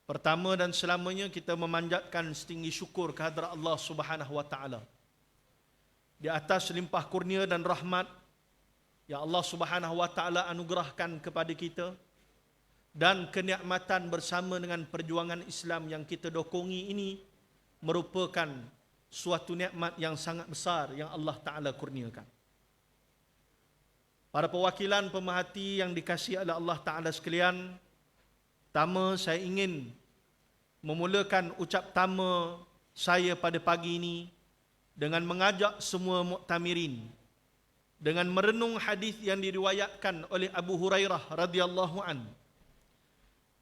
Pertama dan selamanya kita memanjatkan setinggi syukur kehadrat Allah Subhanahu wa taala. Di atas limpah kurnia dan rahmat yang Allah Subhanahu wa taala anugerahkan kepada kita dan kenikmatan bersama dengan perjuangan Islam yang kita dokongi ini merupakan suatu nikmat yang sangat besar yang Allah taala kurniakan. Para perwakilan pemerhati yang dikasihi oleh Allah taala sekalian, pertama saya ingin memulakan ucap tama saya pada pagi ini dengan mengajak semua muktamirin dengan merenung hadis yang diriwayatkan oleh Abu Hurairah radhiyallahu an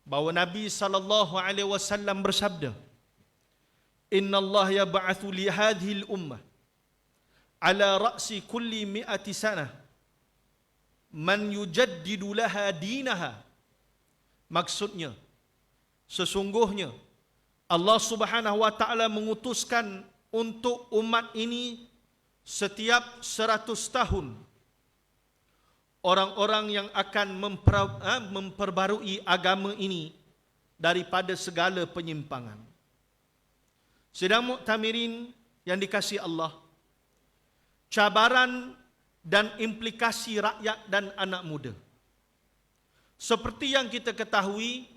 bahawa Nabi sallallahu alaihi wasallam bersabda, "Inna Allah yab'atsu li hadhihi al-ummah ala ra'si kulli mi'ati sanah man yujaddidu laha dinaha." Maksudnya, sesungguhnya Allah Subhanahu wa taala mengutuskan untuk umat ini setiap 100 tahun orang-orang yang akan memperbarui agama ini daripada segala penyimpangan. Sedang muktamirin yang dikasihi Allah, cabaran dan implikasi rakyat dan anak muda. Seperti yang kita ketahui,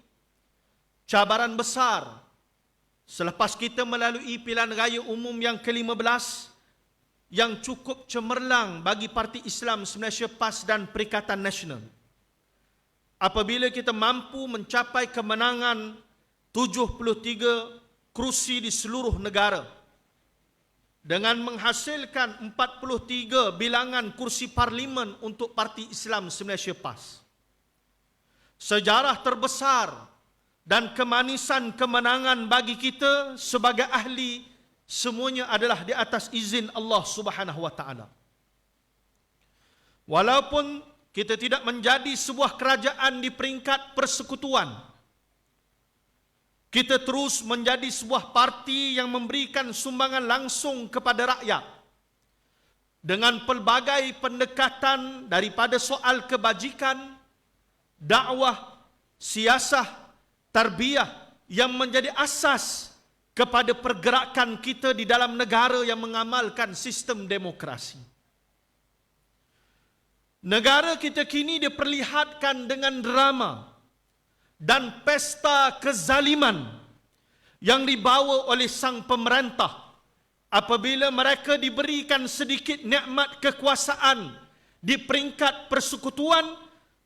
cabaran besar selepas kita melalui pilihan raya umum yang ke-15 yang cukup cemerlang bagi Parti Islam Malaysia PAS dan Perikatan Nasional. Apabila kita mampu mencapai kemenangan 73 kerusi di seluruh negara dengan menghasilkan 43 bilangan kursi parlimen untuk Parti Islam Malaysia PAS. Sejarah terbesar dan kemanisan kemenangan bagi kita sebagai ahli semuanya adalah di atas izin Allah Subhanahu wa taala. Walaupun kita tidak menjadi sebuah kerajaan di peringkat persekutuan, kita terus menjadi sebuah parti yang memberikan sumbangan langsung kepada rakyat dengan pelbagai pendekatan daripada soal kebajikan, dakwah, siasah, tarbiyah yang menjadi asas kepada pergerakan kita di dalam negara yang mengamalkan sistem demokrasi. Negara kita kini diperlihatkan dengan drama dan pesta kezaliman yang dibawa oleh sang pemerintah apabila mereka diberikan sedikit nikmat kekuasaan di peringkat persekutuan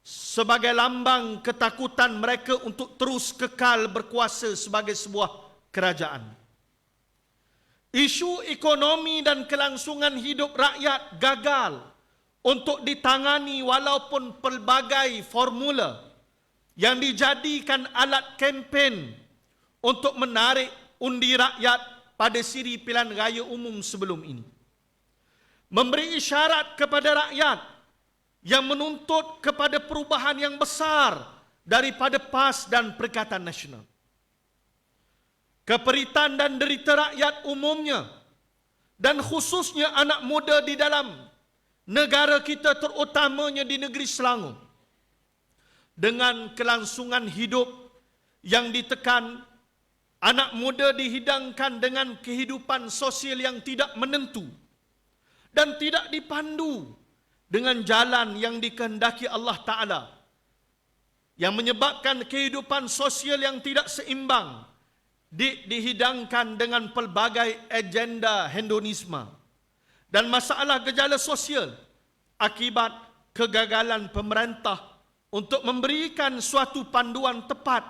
sebagai lambang ketakutan mereka untuk terus kekal berkuasa sebagai sebuah kerajaan. Isu ekonomi dan kelangsungan hidup rakyat gagal untuk ditangani walaupun pelbagai formula yang dijadikan alat kempen untuk menarik undi rakyat pada siri pilihan raya umum sebelum ini. Memberi isyarat kepada rakyat yang menuntut kepada perubahan yang besar daripada PAS dan Perikatan Nasional. Keperitan dan derita rakyat umumnya dan khususnya anak muda di dalam negara kita, terutamanya di negeri Selangor, dengan kelangsungan hidup yang ditekan, anak muda dihidangkan dengan kehidupan sosial yang tidak menentu dan tidak dipandu dengan jalan yang dikehendaki Allah Ta'ala, yang menyebabkan kehidupan sosial yang tidak seimbang dihidangkan dengan pelbagai agenda hedonisme dan masalah gejala sosial akibat kegagalan pemerintah untuk memberikan suatu panduan tepat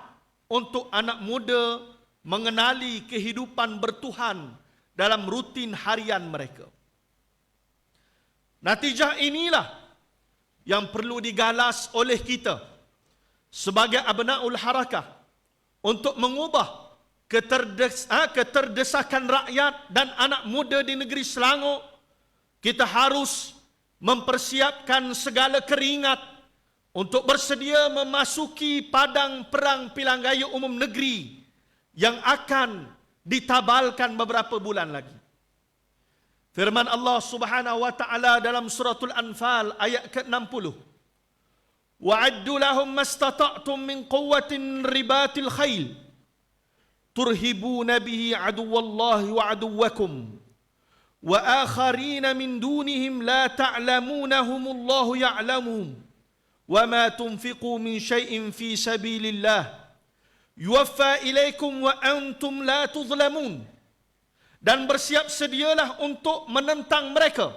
untuk anak muda mengenali kehidupan bertuhan dalam rutin harian mereka. Natijah inilah yang perlu digalas oleh kita sebagai abnaul harakah untuk mengubah keterdesakan rakyat dan anak muda di negeri Selangor. Kita harus mempersiapkan segala keringat untuk bersedia memasuki padang perang pilihan raya umum negeri yang akan ditabalkan beberapa bulan lagi. Firman Allah Subhanahu wa taala dalam suratul Anfal ayat ke-60. Wa'addu lahum mastata'tum min quwwatin ribatil khail turhibuna bihi aduwallahi wa aduwakum wa akharina min dunihim la ta'lamunahumullahu ya'lamuhum wa ma tunfiqu min syai'in fi sabilillah yuwaffa ilaikum wa antum la tuzlamun. Dan bersiap sedialah untuk menentang mereka,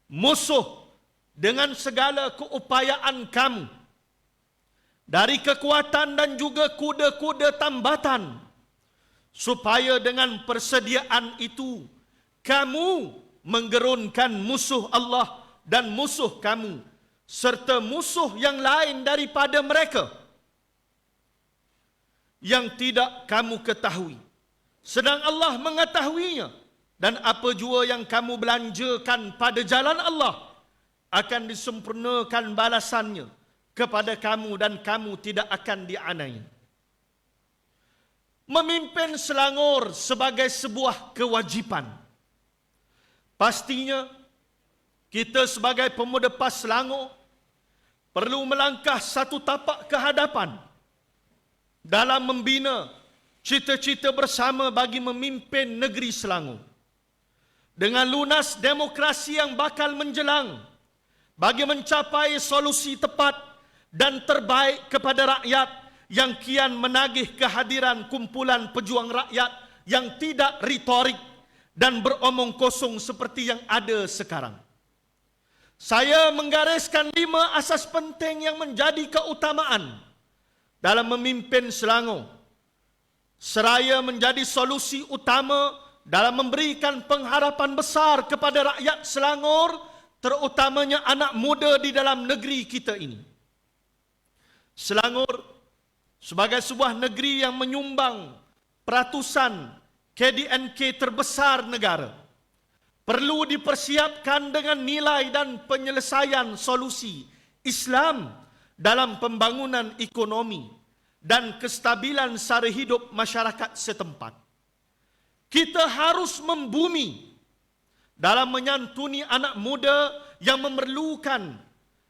musuh, dengan segala keupayaan kamu, dari kekuatan dan juga kuda-kuda tambatan, supaya dengan persediaan itu kamu menggerunkan musuh Allah dan musuh kamu, serta musuh yang lain daripada mereka yang tidak kamu ketahui, sedang Allah mengetahuinya. Dan apa jua yang kamu belanjakan pada jalan Allah akan disempurnakan balasannya kepada kamu dan kamu tidak akan dianiaya. Memimpin Selangor sebagai sebuah kewajipan. Pastinya kita sebagai pemuda PAS Selangor perlu melangkah satu tapak ke hadapan dalam membina cita-cita bersama bagi memimpin negeri Selangor dengan lunas demokrasi yang bakal menjelang, bagi mencapai solusi tepat dan terbaik kepada rakyat yang kian menagih kehadiran kumpulan pejuang rakyat yang tidak retorik dan beromong kosong seperti yang ada sekarang. Saya menggariskan 5 asas penting yang menjadi keutamaan dalam memimpin Selangor, seraya menjadi solusi utama dalam memberikan pengharapan besar kepada rakyat Selangor, terutamanya anak muda di dalam negeri kita ini. Selangor sebagai sebuah negeri yang menyumbang peratusan KDNK terbesar negara, perlu dipersiapkan dengan nilai dan penyelesaian solusi Islam dalam pembangunan ekonomi dan kestabilan sara hidup masyarakat setempat. Kita harus membumi dalam menyantuni anak muda yang memerlukan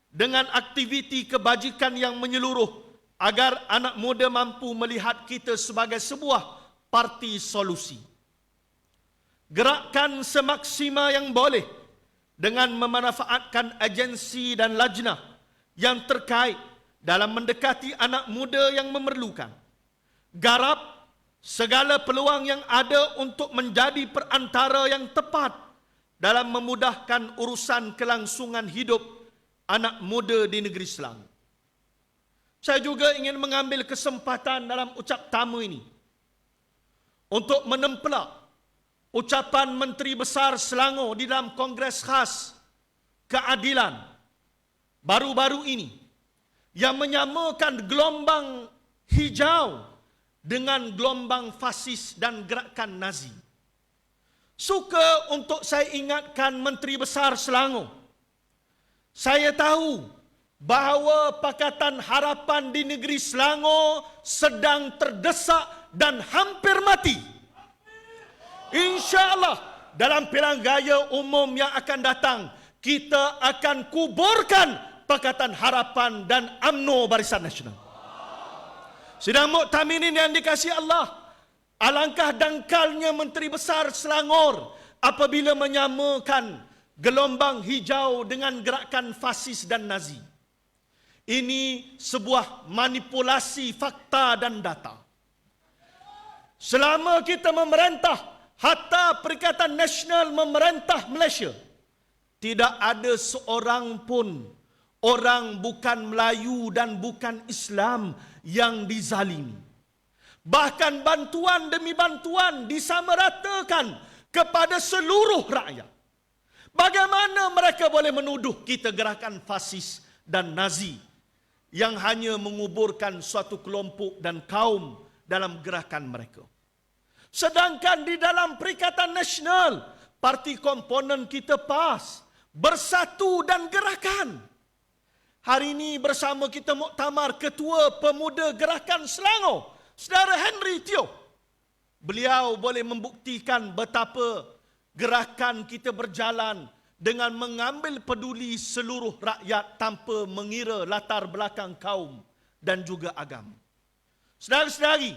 dengan aktiviti kebajikan yang menyeluruh, agar anak muda mampu melihat kita sebagai sebuah parti solusi. Gerakkan semaksima yang boleh dengan memanfaatkan agensi dan lajnah yang terkait dalam mendekati anak muda yang memerlukan. Garap segala peluang yang ada untuk menjadi perantara yang tepat dalam memudahkan urusan kelangsungan hidup anak muda di negeri Selangor. Saya juga ingin mengambil kesempatan dalam ucap tamu ini untuk menempelak ucapan Menteri Besar Selangor di dalam Kongres Khas Keadilan baru-baru ini, yang menyamakan gelombang hijau dengan gelombang fasis dan gerakan Nazi. Suka untuk saya ingatkan Menteri Besar Selangor, saya tahu bahawa Pakatan Harapan di negeri Selangor sedang terdesak dan hampir mati. InsyaAllah dalam pilihan raya umum yang akan datang, kita akan kuburkan Pakatan Harapan dan UMNO Barisan Nasional. Sidang muktaminin yang dikasihi Allah, alangkah dangkalnya Menteri Besar Selangor apabila menyamakan gelombang hijau dengan gerakan fasis dan Nazi. Ini sebuah manipulasi fakta dan data. Selama kita memerintah, hatta Perikatan Nasional memerintah Malaysia, tidak ada seorang pun orang bukan Melayu dan bukan Islam yang dizalimi. Bahkan bantuan demi bantuan disamaratakan kepada seluruh rakyat. Bagaimana mereka boleh menuduh kita gerakan fasis dan Nazi yang hanya menguburkan suatu kelompok dan kaum dalam gerakan mereka? Sedangkan di dalam Perikatan Nasional, parti komponen kita PAS bersatu dan gerakan. Hari ini bersama kita muktamar Ketua Pemuda Gerakan Selangor, Saudara Henry Teo. Beliau boleh membuktikan betapa gerakan kita berjalan dengan mengambil peduli seluruh rakyat tanpa mengira latar belakang kaum dan juga agama. Saudara-saudari,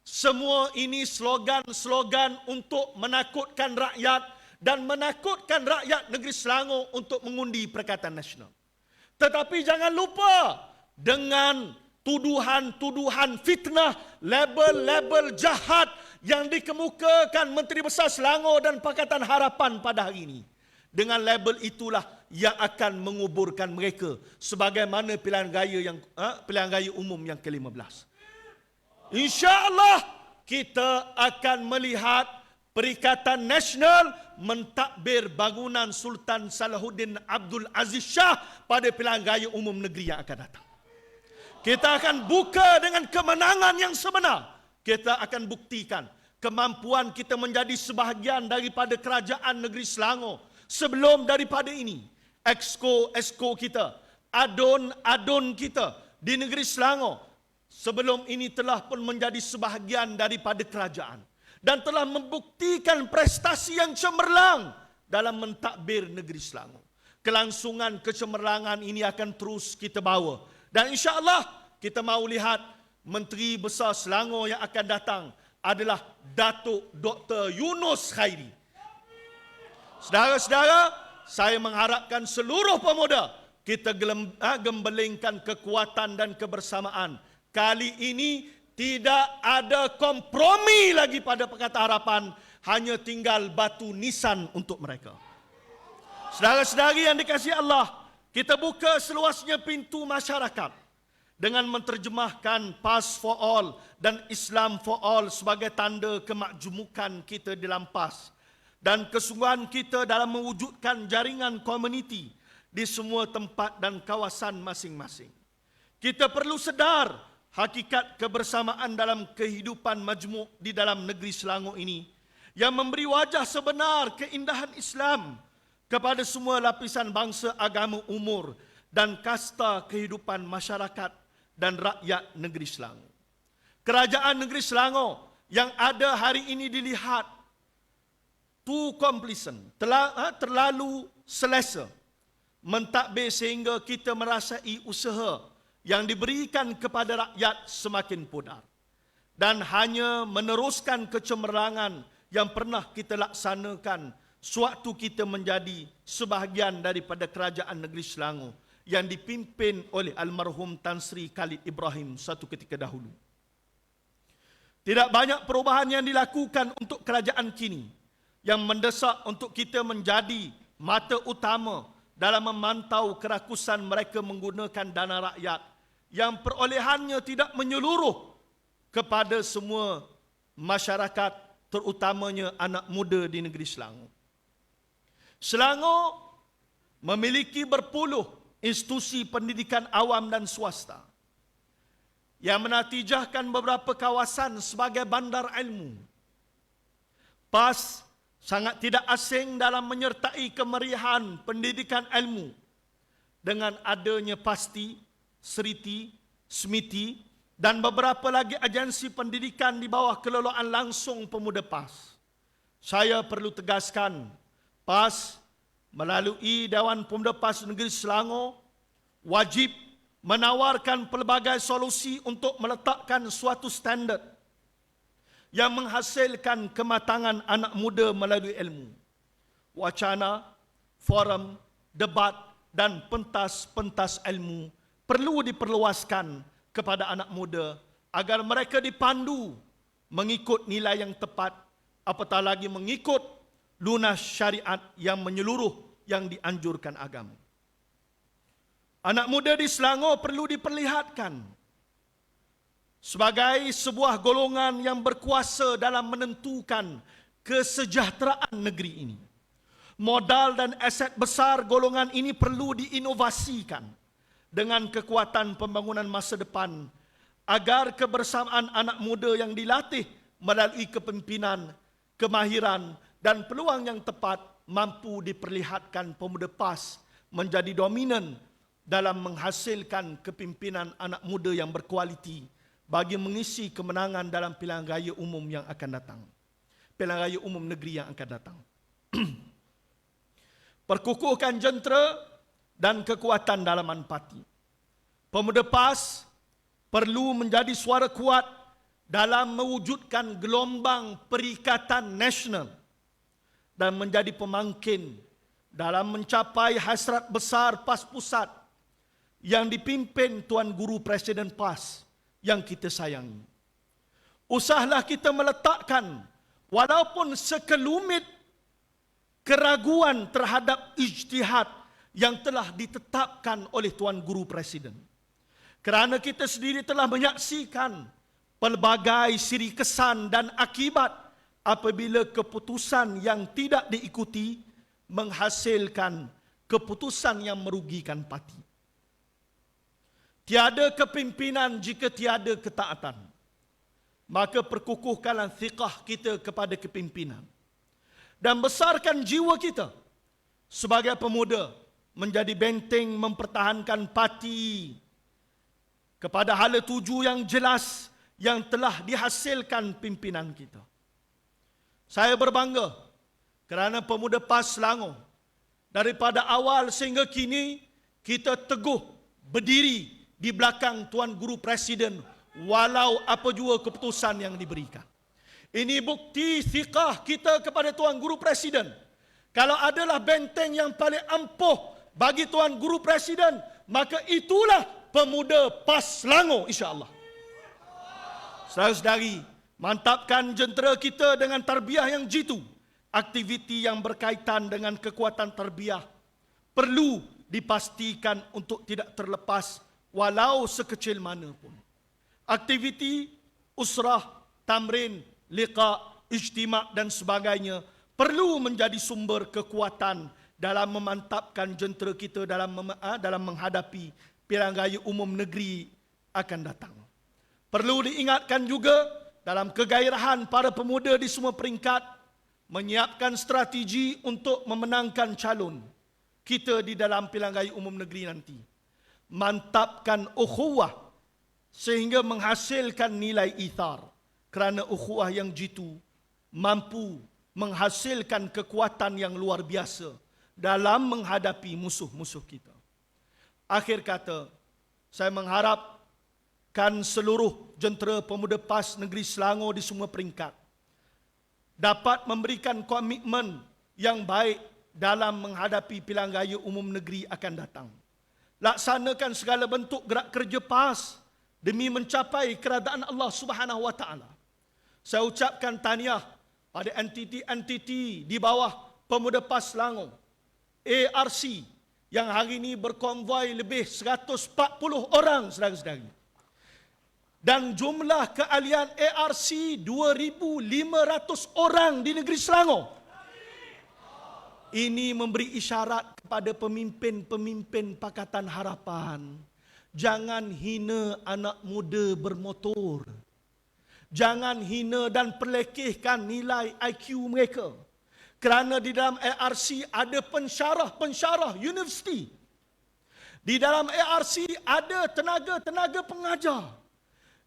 Semua ini slogan-slogan untuk menakutkan rakyat dan menakutkan rakyat negeri Selangor untuk mengundi Perikatan Nasional. Tetapi jangan lupa dengan tuduhan-tuduhan fitnah, label-label jahat yang dikemukakan Menteri Besar Selangor dan Pakatan Harapan pada hari ini. Dengan label itulah yang akan menguburkan mereka sebagaimana pilihan raya umum yang ke-15. InsyaAllah kita akan melihat Perikatan Nasional mentadbir bangunan Sultan Salahuddin Abdul Aziz Shah pada pilihan raya umum negeri yang akan datang. Kita akan buka dengan kemenangan yang sebenar. Kita akan buktikan kemampuan kita menjadi sebahagian daripada kerajaan negeri Selangor. Sebelum daripada ini, exco kita, adun kita di negeri Selangor sebelum ini telah pun menjadi sebahagian daripada kerajaan dan telah membuktikan prestasi yang cemerlang dalam mentadbir negeri Selangor. Kelangsungan kecemerlangan ini akan terus kita bawa dan insya-Allah kita mahu lihat Menteri Besar Selangor yang akan datang adalah Datuk Dr. Yunus Khairi. Saudara-saudara, saya mengharapkan seluruh pemuda kita gembelengkan kekuatan dan kebersamaan. Kali ini tidak ada kompromi lagi pada Pakatan Harapan, hanya tinggal batu nisan untuk mereka. Saudara-saudari yang dikasihi Allah, kita buka seluasnya pintu masyarakat dengan menterjemahkan PAS for All dan Islam for All sebagai tanda kemakjumukan kita dalam PAS dan kesungguhan kita dalam mewujudkan jaringan komuniti di semua tempat dan kawasan masing-masing. Kita perlu sedar hakikat kebersamaan dalam kehidupan majmuk di dalam negeri Selangor ini yang memberi wajah sebenar keindahan Islam kepada semua lapisan bangsa, agama, umur dan kasta kehidupan masyarakat dan rakyat negeri Selangor. Kerajaan negeri Selangor yang ada hari ini dilihat too complacent, terlalu selesa mentadbir sehingga kita merasai usaha yang diberikan kepada rakyat semakin pudar dan hanya meneruskan kecemerlangan yang pernah kita laksanakan sewaktu kita menjadi sebahagian daripada kerajaan negeri Selangor yang dipimpin oleh almarhum Tan Sri Khalid Ibrahim satu ketika dahulu. Tidak banyak perubahan yang dilakukan untuk kerajaan kini yang mendesak untuk kita menjadi mata utama dalam memantau kerakusan mereka menggunakan dana rakyat yang perolehannya tidak menyeluruh kepada semua masyarakat, terutamanya anak muda di negeri Selangor. Selangor memiliki berpuluh institusi pendidikan awam dan swasta yang menatijahkan beberapa kawasan sebagai bandar ilmu. PAS sangat tidak asing dalam menyertai kemeriahan pendidikan ilmu dengan adanya PASTI, Seriti, Smiti dan beberapa lagi agensi pendidikan di bawah kelolaan langsung pemuda PAS. Saya perlu tegaskan, PAS melalui Dewan Pemuda PAS Negeri Selangor wajib menawarkan pelbagai solusi untuk meletakkan suatu standard yang menghasilkan kematangan anak muda melalui ilmu. Wacana, forum, debat dan pentas-pentas ilmu perlu diperluaskan kepada anak muda agar mereka dipandu mengikut nilai yang tepat, apatah lagi mengikut lunas syariat yang menyeluruh yang dianjurkan agama. Anak muda di Selangor perlu diperlihatkan sebagai sebuah golongan yang berkuasa dalam menentukan kesejahteraan negeri ini. Modal dan aset besar golongan ini perlu diinovasikan dengan kekuatan pembangunan masa depan agar kebersamaan anak muda yang dilatih melalui kepimpinan, kemahiran dan peluang yang tepat mampu diperlihatkan pemuda PAS menjadi dominan dalam menghasilkan kepimpinan anak muda yang berkualiti bagi mengisi kemenangan dalam pilihan raya umum yang akan datang. Pilihan raya umum negeri yang akan datang. Perkukuhkan jentera dan kekuatan dalaman parti. Pemuda PAS perlu menjadi suara kuat dalam mewujudkan gelombang perikatan nasional dan menjadi pemangkin dalam mencapai hasrat besar PAS Pusat yang dipimpin Tuan Guru Presiden PAS yang kita sayangi. Usahlah kita meletakkan walaupun sekelumit keraguan terhadap ijtihad yang telah ditetapkan oleh Tuan Guru Presiden. Kerana kita sendiri telah menyaksikan pelbagai siri kesan dan akibat apabila keputusan yang tidak diikuti menghasilkan keputusan yang merugikan parti. Tiada kepimpinan jika tiada ketaatan. Maka perkukuhkanlah thiqah kita kepada kepimpinan. Dan besarkan jiwa kita sebagai pemuda menjadi benteng mempertahankan parti kepada hala tuju yang jelas yang telah dihasilkan pimpinan kita. Saya berbangga kerana pemuda PAS Selangor daripada awal sehingga kini kita teguh berdiri di belakang Tuan Guru Presiden walau apa jua keputusan yang diberikan. Ini bukti thiqah kita kepada Tuan Guru Presiden. Kalau adalah benteng yang paling ampuh bagi Tuan Guru Presiden, maka itulah pemuda PAS Selangor, insya-Allah. Saudara-saudari, mantapkan jentera kita dengan tarbiyah yang jitu. Aktiviti yang berkaitan dengan kekuatan tarbiyah perlu dipastikan untuk tidak terlepas walau sekecil mana pun. Aktiviti usrah, tamrin, liqa, ijtima' dan sebagainya perlu menjadi sumber kekuatan dalam memantapkan jentera kita dalam menghadapi pilihan raya umum negeri akan datang. Perlu diingatkan juga dalam kegairahan para pemuda di semua peringkat menyiapkan strategi untuk memenangkan calon kita di dalam pilihan raya umum negeri nanti. Mantapkan ukhuwah sehingga menghasilkan nilai ithar. Kerana ukhuwah yang jitu mampu menghasilkan kekuatan yang luar biasa dalam menghadapi musuh-musuh kita. Akhir kata, saya mengharapkan seluruh jentera pemuda PAS Negeri Selangor di semua peringkat dapat memberikan komitmen yang baik dalam menghadapi pilihan raya umum negeri akan datang. Laksanakan segala bentuk gerak kerja PAS demi mencapai keredaan Allah Subhanahu Wa Taala. Saya ucapkan tahniah pada entiti-entiti di bawah pemuda PAS Selangor, ARC yang hari ini berkonvoi lebih 140 orang, saudara-saudari. Dan jumlah keahlian ARC 2,500 orang di negeri Selangor. Ini memberi isyarat kepada pemimpin-pemimpin Pakatan Harapan. Jangan hina anak muda bermotor. Jangan hina dan perlekehkan nilai IQ mereka. Kerana di dalam ARC ada pensyarah-pensyarah universiti. Di dalam ARC ada tenaga-tenaga pengajar.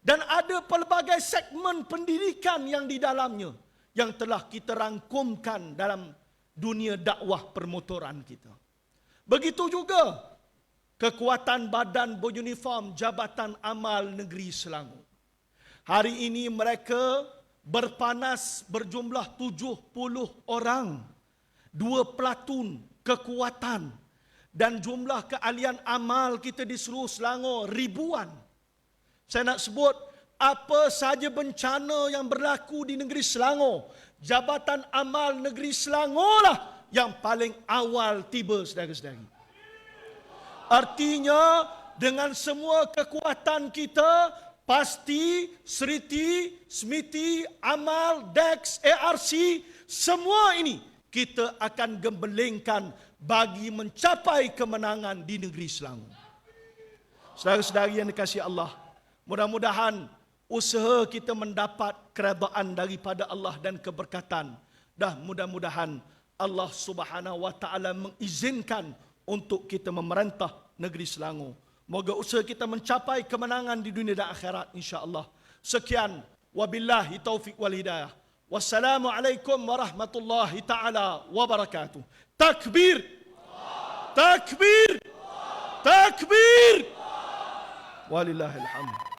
Dan ada pelbagai segmen pendidikan yang di dalamnya yang telah kita rangkumkan dalam dunia dakwah permotoran kita. Begitu juga kekuatan badan beruniform Jabatan Amal Negeri Selangor. Hari ini mereka berpanas berjumlah 70 orang, 2 pelatun kekuatan dan jumlah keahlian amal kita di seluruh Selangor ribuan. Saya nak sebut apa saja bencana yang berlaku di negeri Selangor, Jabatan Amal Negeri Selangor lah yang paling awal tiba, saudara-saudari. Artinya dengan semua kekuatan kita, pasti Seriti, Smiti, Amal, Dex, ARC, semua ini kita akan gembelengkan bagi mencapai kemenangan di negeri Selangor. Saudara-saudari yang dikasihi Allah, mudah-mudahan usaha kita mendapat keredaan daripada Allah dan keberkatan. Dah mudah-mudahan Allah Subhanahu Wa Taala mengizinkan untuk kita memerintah negeri Selangor. Moga usaha kita mencapai kemenangan di dunia dan akhirat, insya-Allah. Sekian, wabillahi taufiq wal hidayah. Wassalamualaikum warahmatullahi taala wabarakatuh. Takbir. Takbir. Takbir. Walillahil hamd.